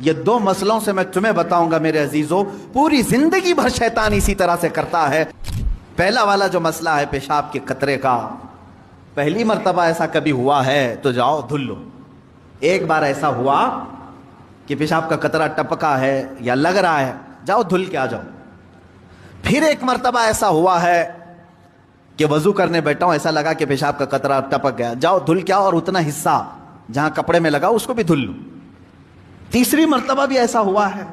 یہ دو مسئلوں سے میں تمہیں بتاؤں گا میرے عزیزوں، پوری زندگی بھر شیطان اسی طرح سے کرتا ہے۔ پہلا والا جو مسئلہ ہے پیشاب کے قطرے کا، پہلی مرتبہ ایسا کبھی ہوا ہے تو جاؤ دھل لو۔ ایک بار ایسا ہوا کہ پیشاب کا قطرہ ٹپکا ہے یا لگ رہا ہے، جاؤ دھل کے آ جاؤ۔ پھر ایک مرتبہ ایسا ہوا ہے کہ وضو کرنے بیٹھا ہوں، ایسا لگا کہ پیشاب کا قطرہ ٹپک گیا، جاؤ دھل کے آؤ اور اتنا حصہ جہاں کپڑے میں لگا اس کو بھی دھل لو۔ تیسری مرتبہ بھی ایسا ہوا ہے،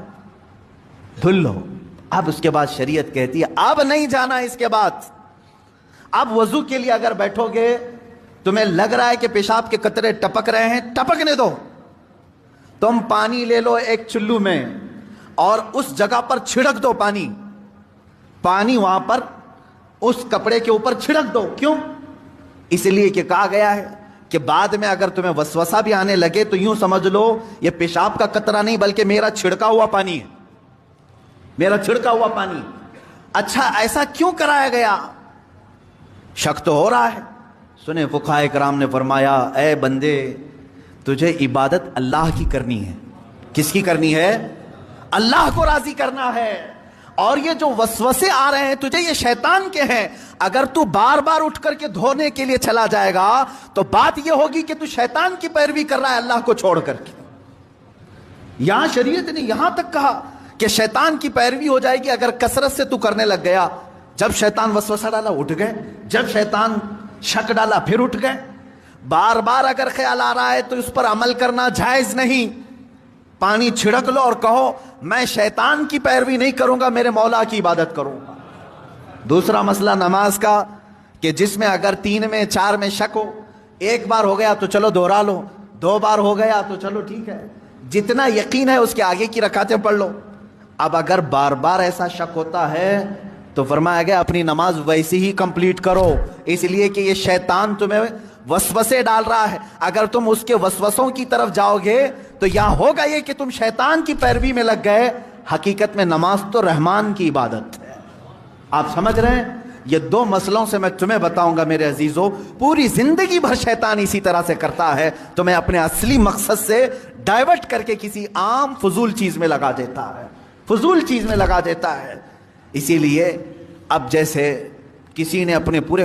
دھل لو۔ اب اس کے بعد شریعت کہتی ہے اب نہیں جانا، اس کے بعد اب وضو کے لیے اگر بیٹھو گے تمہیں لگ رہا ہے کہ پیشاب کے قطرے ٹپک رہے ہیں، ٹپکنے دو۔ تم پانی لے لو ایک چلو میں اور اس جگہ پر چھڑک دو پانی وہاں پر اس کپڑے کے اوپر چھڑک دو۔ کیوں؟ اس لیے کہ کہا گیا ہے کہ بعد میں اگر تمہیں وسوسہ بھی آنے لگے تو یوں سمجھ لو یہ پیشاب کا قطرہ نہیں بلکہ میرا چھڑکا ہوا پانی ہے، میرا چھڑکا ہوا پانی۔ اچھا ایسا کیوں کرایا گیا؟ شک تو ہو رہا ہے۔ سنیں فقہائے کرام نے فرمایا اے بندے تجھے عبادت اللہ کی کرنی ہے۔ کس کی کرنی ہے؟ اللہ کو راضی کرنا ہے۔ اور یہ جو وسوسے آ رہے ہیں تجھے یہ شیطان کے ہیں۔ اگر تو بار بار اٹھ کر کے دھونے کے لیے چلا جائے گا تو بات یہ ہوگی کہ تو شیطان کی پیروی کر رہا ہے اللہ کو چھوڑ کر کے۔ یہاں شریعت نے یہاں تک کہا کہ شیطان کی پیروی ہو جائے گی اگر کثرت سے تو کرنے لگ گیا۔ جب شیطان وسوسہ ڈالا اٹھ گئے، جب شیطان شک ڈالا پھر اٹھ گئے۔ بار بار اگر خیال آ رہا ہے تو اس پر عمل کرنا جائز نہیں۔ پانی چھڑک لو اور کہو میں شیطان کی پیروی نہیں کروں گا، میرے مولا کی عبادت کروں گا۔ دوسرا مسئلہ نماز کا کہ جس میں اگر 3 میں 4 میں شک ہو، ایک بار ہو گیا تو چلو دوہرا لو، 2 بار ہو گیا تو چلو ٹھیک ہے، جتنا یقین ہے اس کے آگے کی رکعتیں پڑھ لو۔ اب اگر بار بار ایسا شک ہوتا ہے تو فرمایا گیا اپنی نماز ویسی ہی کمپلیٹ کرو، اس لیے کہ یہ شیطان تمہیں وسوسے ڈال رہا ہے۔ اگر تم اس کے وسوسوں کی طرف جاؤ گے تو یہاں ہوگا یہ کہ تم شیطان کی پیروی میں لگ گئے۔ حقیقت میں نماز تو رحمان کی عبادت ہے۔ آپ سمجھ رہے ہیں؟ یہ 2 مسئلوں سے میں تمہیں بتاؤں گا میرے عزیزوں، پوری زندگی بھر شیطان اسی طرح سے کرتا ہے، تمہیں اپنے اصلی مقصد سے ڈائیورٹ کر کے کسی عام فضول چیز میں لگا دیتا ہے، فضول چیز میں لگا دیتا ہے۔ اسی لیے اب جیسے کسی نے اپنے پورے